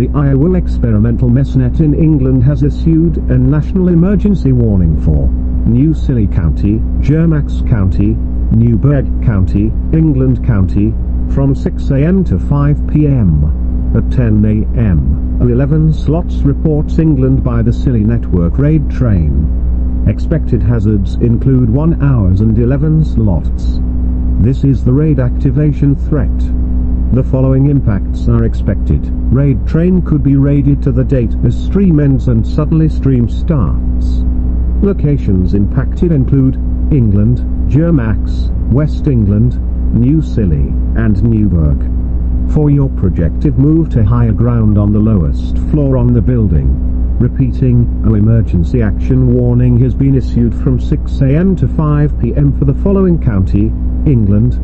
the IOL experimental messnet in England has issued a national emergency warning for New Scilly County, Jermax County, Newburgh County, England County, from 6 a.m. to 5 p.m. At 10 a.m., 11 slots reports England by the Scilly Network raid train. Expected hazards include 1 hours and 11 slots. This is the raid activation threat. The following impacts are expected. Raid train could be raided to the date as stream ends and suddenly stream starts. Locations impacted include England, Jermax, West England, New Scilly, and Newburgh. For your projective, move to higher ground on the lowest floor on the building. Repeating, an emergency action warning has been issued from 6 a.m. to 5 p.m. for the following county: England,